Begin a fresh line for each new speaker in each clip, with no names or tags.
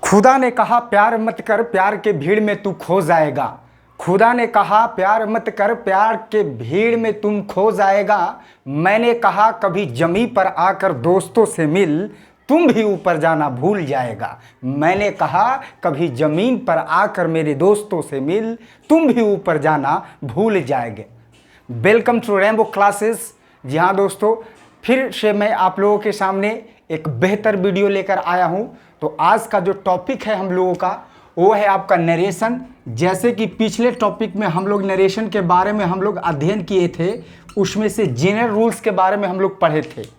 खुदा ने कहा प्यार मत कर, प्यार के भीड़ में तू खो जाएगा। खुदा ने कहा प्यार मत कर, प्यार के भीड़ में तुम खो जाएगा। मैंने कहा कभी जमी पर आकर दोस्तों से मिल, तुम भी ऊपर जाना भूल जाएगा। मैंने कहा कभी ज़मीन पर आकर मेरे दोस्तों से मिल, तुम भी ऊपर जाना भूल जाएंगे। Welcome to rainbow classes. जी हाँ दोस्तों, फिर से मैं आप लोगों के सामने एक बेहतर वीडियो लेकर आया हूँ। तो आज का जो टॉपिक है हम लोगों का वो है आपका नरेशन। जैसे कि पिछले टॉपिक में हम लोग नरेशन के बारे में हम लोग अध्ययन किए थे, उसमें से जनरल रूल्स के बारे में हम लोग पढ़े थे।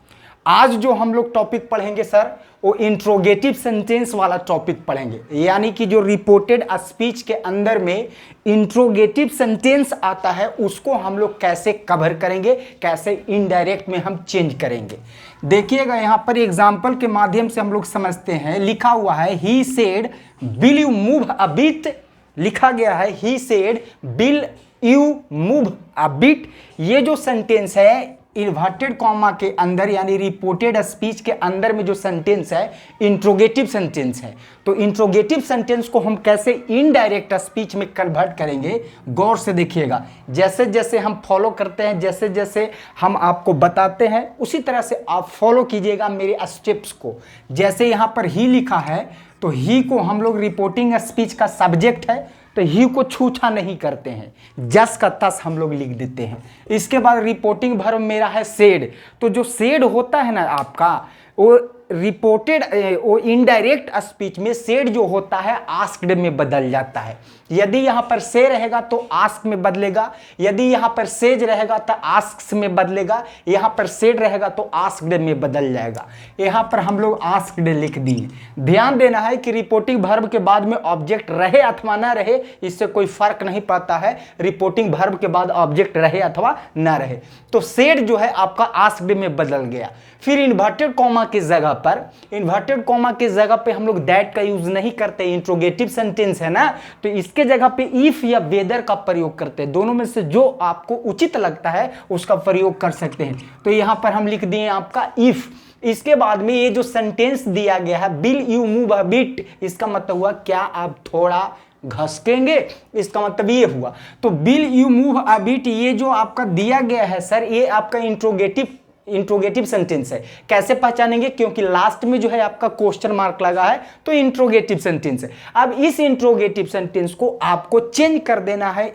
आज जो हम लोग टॉपिक पढ़ेंगे सर, वो इंट्रोगेटिव सेंटेंस वाला टॉपिक पढ़ेंगे। यानी कि जो रिपोर्टेड स्पीच के अंदर में इंट्रोगेटिव सेंटेंस आता है, उसको हम लोग कैसे कवर करेंगे, कैसे इनडायरेक्ट में हम चेंज करेंगे। देखिएगा यहाँ पर एग्जाम्पल के माध्यम से हम लोग समझते हैं। लिखा हुआ है he said will you move a bit. लिखा गया है he said will you move a bit. ये जो सेंटेंस है इन्वर्टेड कॉमा के अंदर यानी रिपोर्टेड स्पीच के अंदर में जो सेंटेंस है इंट्रोगेटिव सेंटेंस है। तो इंट्रोगेटिव सेंटेंस को हम कैसे इनडायरेक्ट स्पीच में कन्वर्ट करेंगे, गौर से देखिएगा। जैसे जैसे हम फॉलो करते हैं, जैसे जैसे हम आपको बताते हैं, उसी तरह से आप फॉलो कीजिएगा मेरे स्टेप्स को। जैसे यहाँ पर ही लिखा है, तो ही को हम लोग रिपोर्टिंग स्पीच का सब्जेक्ट है, तो ही को छूछा नहीं करते हैं, जस का तस हम लोग लिख देते हैं। इसके बाद रिपोर्टिंग वर्ब मेरा है सेड। तो जो सेड होता है ना आपका, वो रिपोर्टेड वो इनडायरेक्ट स्पीच में सेड जो होता है आस्क्ड में बदल जाता है। यदि यहाँ पर से रहेगा तो आस्क में बदलेगा, यदि यहाँ पर सेज रहेगा तो आस्क्स में बदलेगा, यहाँ पर सेड रहेगा तो आस्क्ड में बदल जाएगा। यहाँ पर हम लोग आस्क्ड लिख दिए। ध्यान देना है कि रिपोर्टिंग वर्ब के बाद में ऑब्जेक्ट रहे अथवा ना रहे, इससे कोई फर्क नहीं पड़ता है। रिपोर्टिंग वर्ब के बाद ऑब्जेक्ट रहे अथवा ना रहे, तो सेड जो है आपका आस्क्ड में बदल गया। फिर इन्वर्टेड कॉमा की जगह पर, इन्वर्टेड कॉमा की जगह पे हम लोग दैट का यूज नहीं करते। इंट्रोगेटिव सेंटेंस है ना, तो इसके जगह पे इफ या वेदर का प्रयोग करते हैं। दोनों में से जो आपको उचित लगता है उसका प्रयोग कर सकते हैं। तो यहां पर हम लिख दिए आपका इफ। इसके बाद में ये जो सेंटेंस दिया गया है will you move a bit, इसका मतलब हुआ क्या आप थोड़ा घसकेंगे, इसका मतलब ये हुआ। तो will you move a bit, ये जो आपका दिया गया है सर, ये आपका इंट्रोगेटिव सेंटेंस है। कैसे पहचानेंगे, क्योंकि लास्ट में जो है आपका क्वेश्चन मार्क लगा है, तो इंट्रोगेटिव सेंटेंस है। अब इस इंट्रोगेटिव सेंटेंस को आपको चेंज कर देना है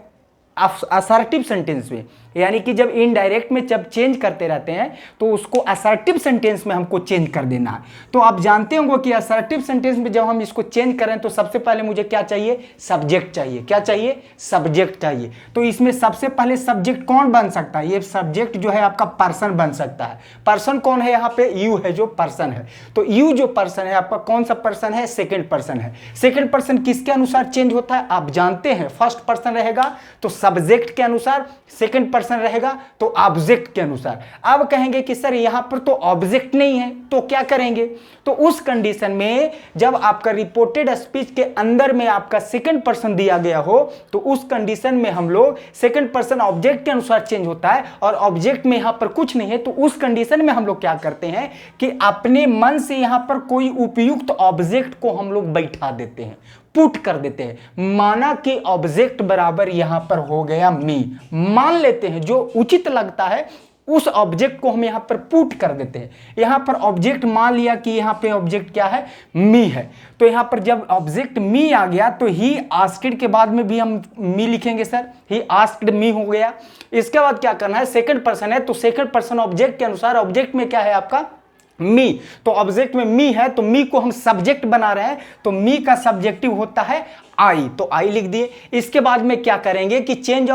असर्टिव सेंटेंस में। यानी कि जब इनडायरेक्ट में जब चेंज करते रहते हैं तो उसको असर्टिव सेंटेंस में हमको चेंज कर देना है। तो आप जानते होंगे कि असर्टिव सेंटेंस में जब हम इसको चेंज करें तो सबसे पहले मुझे क्या चाहिए, सब्जेक्ट चाहिए। क्या चाहिए, सब्जेक्ट चाहिए। तो इसमें सबसे पहले सब्जेक्ट कौन बन सकता है, ये सब्जेक्ट जो है आपका पर्सन बन सकता है। पर्सन कौन है, यहाँ पे यू है जो पर्सन है। तो यू जो पर्सन है आपका कौन सा पर्सन है, सेकेंड पर्सन है। सेकेंड पर्सन किसके अनुसार चेंज होता है, आप जानते हैं। फर्स्ट पर्सन रहेगा तो सब्जेक्ट के अनुसार, सेकेंड पर्सन रहेगा तो ऑब्जेक्ट के अनुसार। अब कहेंगे कि सर यहां पर तो ऑब्जेक्ट नहीं है, तो क्या करेंगे। तो उस कंडीशन में जब आपका रिपोर्टेड स्पीच के अंदर में आपका सेकंड पर्सन दिया गया हो, तो उस कंडीशन में हम लोग सेकंड पर्सन ऑब्जेक्ट के अनुसार चेंज होता है और ऑब्जेक्ट में यहां पर कुछ नहीं है। तो उस कंडीशन में हम लोग क्या करते हैं कि अपने मन से यहां पर कोई उपयुक्त ऑब्जेक्ट को हम लोग बैठा देते हैं, पुट कर देते हैं। माना कि ऑब्जेक्ट बराबर यहां पर हो गया मी, मान लेते हैं जो उचित लगता है उस ऑब्जेक्ट को हम यहां पर पुट कर देते हैं। यहां पर ऑब्जेक्ट मान लिया कि यहां पे ऑब्जेक्ट क्या है, मी है। तो यहां पर जब ऑब्जेक्ट मी आ गया तो ही आस्क्ड के बाद में भी हम मी लिखेंगे सर, ही आस्क्ड मी हो गया। इसके बाद क्या करना है, सेकंड पर्सन है तो सेकंड पर्सन ऑब्जेक्ट के अनुसार, ऑब्जेक्ट में क्या है आपका मी, तो ऑब्जेक्ट में मी है तो मी को हम सब्जेक्ट बना रहे हैं, तो मी का सब्जेक्टिव होता है आई, तो आई लिख दिए। इसके बाद में क्या करेंगे कि चेंज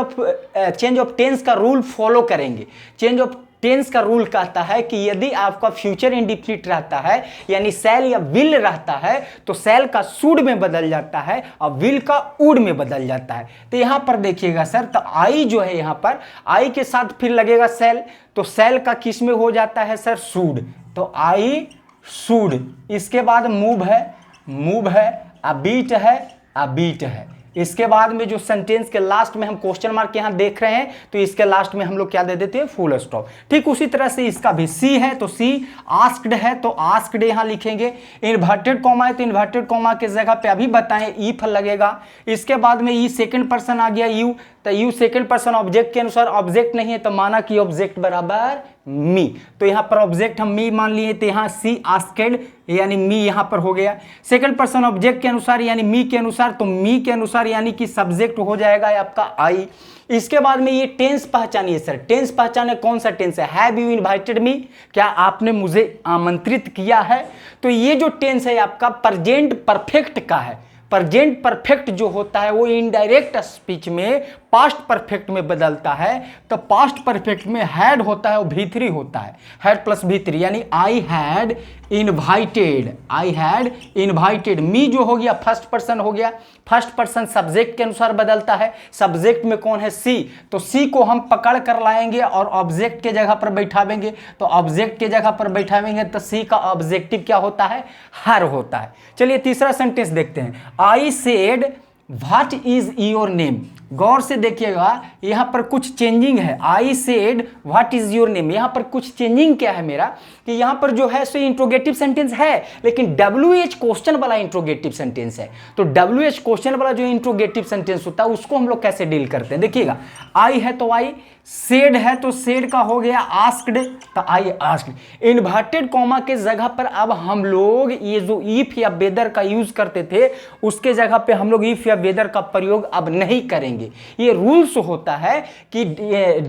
ऑफ टेंस का रूल फॉलो करेंगे। चेंज ऑफ टेंस का रूल कहता है कि यदि आपका फ्यूचर इंडिफिनिट रहता है यानी सेल या विल रहता है, तो सेल का शुड में बदल जाता है और विल का वुड में बदल जाता है। तो यहां पर देखिएगा सर, तो आई जो है यहां पर आई के साथ फिर लगेगा सेल, तो सेल का किस में हो जाता है सर, शुड। तो आई शुड। इसके बाद मूव है, मूव है, अबीट है, अबीट है। इसके बाद में जो सेंटेंस के लास्ट में हम क्वेश्चन मार्क यहां देख रहे हैं, तो इसके लास्ट में हम लोग क्या दे देते हैं, फुल स्टॉप। ठीक उसी तरह से इसका भी सी है तो सी, आस्क्ड है तो आस्क्ड यहां लिखेंगे, इन्वर्टेड कॉमा है तो इन्वर्टेड कॉमा के जगह पे अभी बताएं इफ लगेगा। इसके बाद में ई सेकंड पर्सन आ गया यू, तो यू सेकंड पर्सन ऑब्जेक्ट के अनुसार, ऑब्जेक्ट नहीं है तो माना कि ऑब्जेक्ट बराबर मी, तो यहां पर ऑब्जेक्ट हम मी मान लिए, तो यहां सी आस्क्ड यानी मी यहां पर हो गया। सेकंड पर्सन ऑब्जेक्ट के अनुसार यानी मी के अनुसार, तो मी के अनुसार यानी कि सब्जेक्ट हो जाएगा आपका आई। इसके बाद में ये टेंस पहचानिए सर, टेंस पहचाने कौन सा टेंस है, हैव यू इनवाइटेड मी, क्या आपने मुझे आमंत्रित किया है। तो ये जो टेंस है आपका प्रेजेंट परफेक्ट का है। प्रेजेंट परफेक्ट जो होता है वो इनडायरेक्ट स्पीच में पास्ट परफेक्ट में बदलता है, तो पास्ट परफेक्ट में हैड होता है वो V3 होता है, हैड प्लस V3 यानी I had invited, I had invited. Me जो हो गया फर्स्ट पर्सन हो गया, फर्स्ट पर्सन सब्जेक्ट के अनुसार बदलता है, सब्जेक्ट में कौन है सी, तो सी को हम पकड़ कर लाएंगे और ऑब्जेक्ट के जगह पर बैठावेंगे, तो ऑब्जेक्ट के जगह पर बैठावेंगे तो सी का ऑब्जेक्टिव क्या होता है, हर होता है। चलिए तीसरा सेंटेंस देखते हैं, I said what is your name. गौर से देखिएगा यहां पर कुछ चेंजिंग है, I said what is your name, यहां पर कुछ चेंजिंग क्या है मेरा कि यहां पर जो है सो इंट्रोगेटिव सेंटेंस है, लेकिन WH क्वेश्चन वाला इंट्रोगेटिव सेंटेंस है। तो WH क्वेश्चन वाला जो इंट्रोगेटिव सेंटेंस होता है उसको हम लोग कैसे डील करते हैं, देखिएगा आई है तो आई, सेड है तो सेड का हो गया आस्क्ड, तो आई आस्क्ड। इन्वर्टेड कॉमा के जगह पर अब हम लोग ये जो इफ या वेदर का यूज करते थे उसके जगह पे हम लोग इफ या वेदर का प्रयोग अब नहीं करेंगे। ये रूल्स होता है कि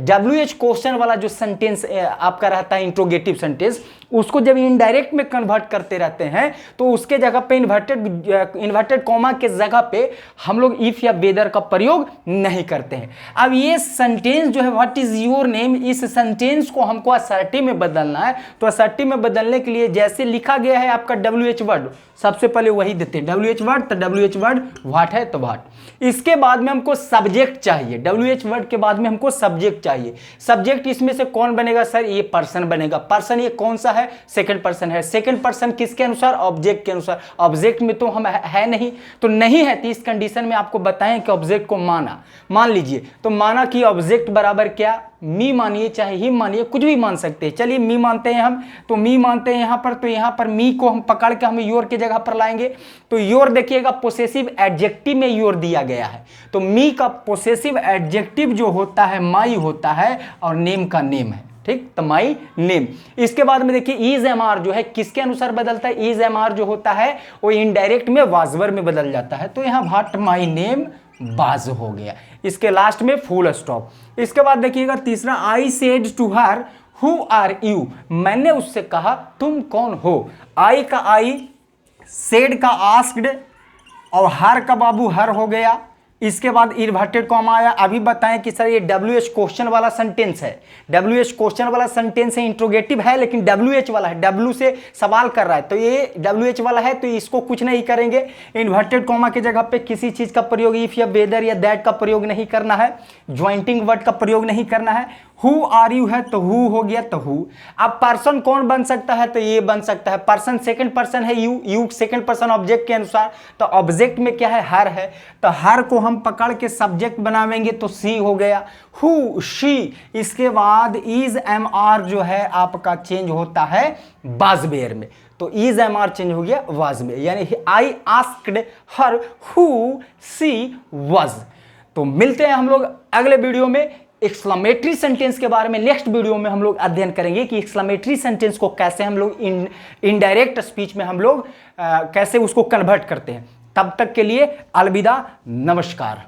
WH क्वेश्चन वाला जो सेंटेंस आपका रहता है इंट्रोगेटिव सेंटेंस, उसको जब इनडायरेक्ट में कन्वर्ट करते रहते हैं तो उसके जगह पे इन्वर्टेड कॉमा के जगह पे हम लोग इफ या वेदर का प्रयोग नहीं करते हैं। अब ये सेंटेंस जो है व्हाट इज योर नेम, इस सेंटेंस को हमको असर्टिव में बदलना है, तो असर्टिव में बदलने के लिए जैसे लिखा गया है आपका WH वर्ड, सबसे पहले वही देते हैं WH वर्ड, तो WH वर्ड व्हाट है तो व्हाट। इसके बाद में हमको सब्जेक्ट चाहिए, WH वर्ड के बाद में हमको सब्जेक्ट चाहिए। सब्जेक्ट इसमें से कौन बनेगा सर, ये पर्सन बनेगा। पर्सन ये कौन सा है, सेकंड पर्सन है। सेकंड पर्सन किसके अनुसार, ऑब्जेक्ट के अनुसार। ऑब्जेक्ट में तो हम है नहीं, तो नहीं है तो इस कंडीशन में आपको बताएं कि ऑब्जेक्ट को माना, मान लीजिए तो माना कि ऑब्जेक्ट बराबर क्या, मी मानिए चाहे ही मानिए, कुछ भी मान सकते हैं। चलिए मी मानते हैं हम, तो मी मानते हैं यहां पर, तो यहां पर मी को हम पकड़ के हम योर की जगह पर लाएंगे, तो योर देखिएगा पोसेसिव एडजेक्टिव में योर दिया गया है, तो मी का पोसेसिव एडजेक्टिव जो होता है माई होता है और नेम का नेम है, ठीक, तो माई नेम। इसके बाद में देखिए इज एम आर जो है किसके अनुसार बदलता है, इज एम आर जो होता है वो इनडायरेक्ट में वाजवर में बदल जाता है, तो यहां व्हाट माई नेम बाज हो गया, इसके लास्ट में फुल स्टॉप। इसके बाद देखिएगा तीसरा, I said to her who are you, मैंने उससे कहा तुम कौन हो। आई का आई, सेड का आस्क्ड और हर का बाबू हर हो गया। इसके बाद इन्वर्टेड कॉमा आया। अभी बताएं कि सर ये WH क्वेश्चन वाला सेंटेंस है, WH क्वेश्चन वाला सेंटेंस है, इंट्रोगेटिव है लेकिन WH वाला है, W से सवाल कर रहा है, तो ये WH वाला है तो इसको कुछ नहीं करेंगे। इन्वर्टेड कॉमा की जगह पे किसी चीज का प्रयोग इफ या वेदर या दैट का प्रयोग नहीं करना है, ज्वाइंटिंग वर्ड का प्रयोग नहीं करना है। हु आर यू है तो हु हो गया, तो हु। अब पर्सन कौन बन सकता है, तो ये बन सकता है। पर्सन सेकंड पर्सन है you, you second person object के अनुसार, तो ऑब्जेक्ट में क्या है, हर है, तो हर को हम पकड़ के सब्जेक्ट बनावेंगे तो सी हो गया, हु शी। इसके बाद इज एम आर जो है आपका चेंज होता है वाजवेयर में, तो इज एम आर चेंज हो गया वाजवेयर, यानी I asked her who she was. तो मिलते हैं हम लोग अगले वीडियो में एक्सक्लेमेटरी सेंटेंस के बारे में। नेक्स्ट वीडियो में हम लोग अध्ययन करेंगे कि एक्सक्लेमेटरी सेंटेंस को कैसे हम लोग इनडायरेक्ट स्पीच में हम लोग कैसे उसको कन्वर्ट करते हैं। तब तक के लिए अलविदा, नमस्कार।